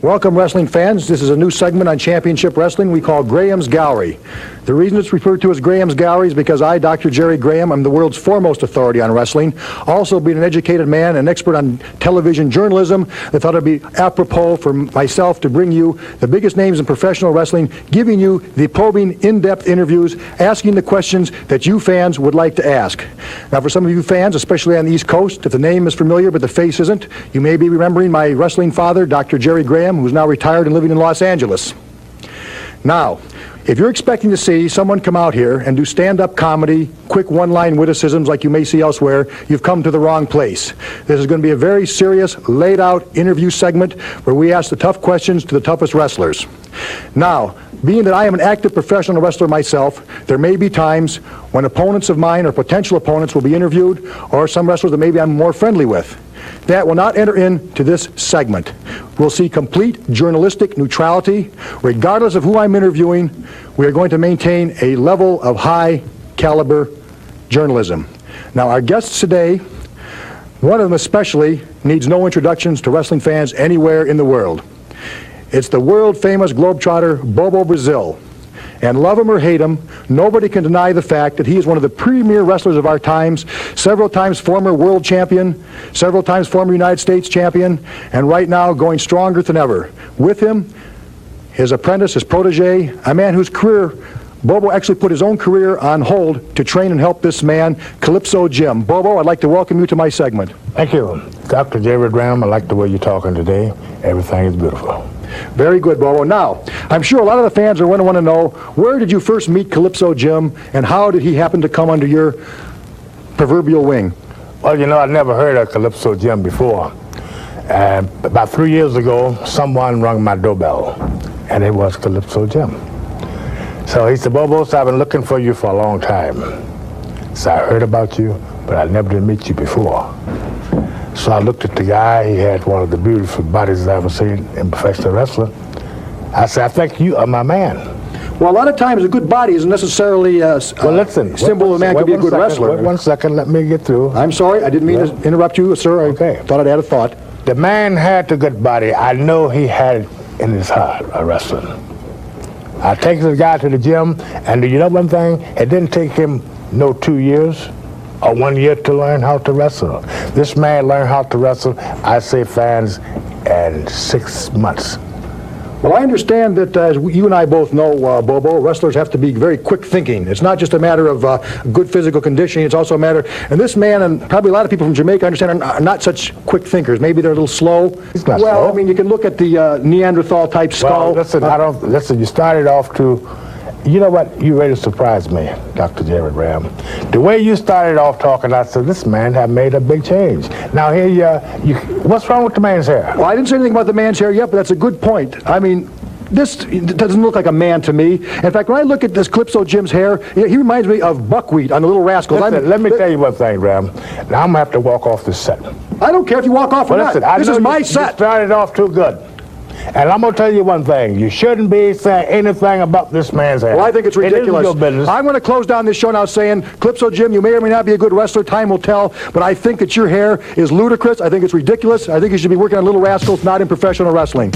Welcome, wrestling fans. This is a new segment on Championship Wrestling we call Graham's Gallery. The reason it's referred to as Graham's Gallery is because I, Dr. Jerry Graham, am the world's foremost authority on wrestling. Also being an educated man, an expert on television journalism, I thought it would be apropos for myself to bring you the biggest names in professional wrestling, giving you the probing, in-depth interviews, asking the questions that you fans would like to ask. Now, for some of you fans, especially on the East Coast, if the name is familiar but the face isn't, you may be remembering my wrestling father, Dr. Jerry Graham, who's now retired and living in Los Angeles. Now, if you're expecting to see someone come out here and do stand-up comedy, quick one-line witticisms like you may see elsewhere, you've come to the wrong place. This is going to be a very serious, laid-out interview segment where we ask the tough questions to the toughest wrestlers. Now, being that I am an active professional wrestler myself, there may be times when opponents of mine or potential opponents will be interviewed, or some wrestlers that maybe I'm more friendly with. That will not enter into this segment. We'll see complete journalistic neutrality. Regardless of who I'm interviewing, we are going to maintain a level of high caliber journalism. Now, our guests today, one of them especially, needs no introductions to wrestling fans anywhere in the world. It's the world famous globetrotter Bobo Brazil. And love him or hate him, nobody can deny the fact that he is one of the premier wrestlers of our times, several times former world champion, several times former United States champion, and right now going stronger than ever. With him, his apprentice, his protege, a man whose career, Bobo actually put his own career on hold to train and help this man, Calypso Jim. Bobo, I'd like to welcome you to my segment. Thank you. Dr. Jerry Graham, I like the way you're talking today. Everything is beautiful. Very good, Bobo. Now, I'm sure a lot of the fans are going to want to know, where did you first meet Calypso Jim, and how did he happen to come under your proverbial wing? Well, you know, I'd never heard of Calypso Jim before. About 3 years ago, someone rang my doorbell, and it was Calypso Jim. So he said, Bobo, I've been looking for you for a long time. So I heard about you, but I never did meet you before. So I looked at the guy. He had one of the beautiful bodies I've ever seen in professional wrestling. I said, I think you are my man. Well, a lot of times a good body isn't necessarily a symbol of a man could be a good wrestler. Wait 1 second, let me get through. I'm sorry, I didn't mean to interrupt you, sir. Okay. I thought I'd add a thought. The man had the good body. I know he had it in his heart, a wrestling. I take the guy to the gym, and do you know one thing? It didn't take him no 2 years or 1 year to learn how to wrestle. This man learned how to wrestle, I say, fans, in 6 months. Well, I understand that, as you and I both know, Bobo, wrestlers have to be very quick thinking. It's not just a matter of good physical conditioning, it's also a matter, and this man and probably a lot of people from Jamaica understand are not such quick thinkers. Maybe they're a little slow. He's not slow. slow. I mean, you can look at the Neanderthal type skull. Well, listen, you started off to, you know what, you ready to surprise me, Dr. Jerry Graham. The way you started off talking, I said, this man have made a big change. Now here, what's wrong with the man's hair? Well, I didn't say anything about the man's hair yet, but that's a good point. I mean, this doesn't look like a man to me. In fact, when I look at this Calypso Jim's hair, he reminds me of Buckwheat on the Little Rascals. Listen, let me tell you one thing, Graham. Now I'm going to have to walk off this set. I don't care if you walk off or not. This is my set. You started off too good. And I'm going to tell you one thing. You shouldn't be saying anything about this man's hair. Well, I think it's ridiculous. It isn't your business. I'm going to close down this show now saying, Calypso Jim, you may or may not be a good wrestler. Time will tell. But I think that your hair is ludicrous. I think it's ridiculous. I think you should be working on Little Rascals, not in professional wrestling.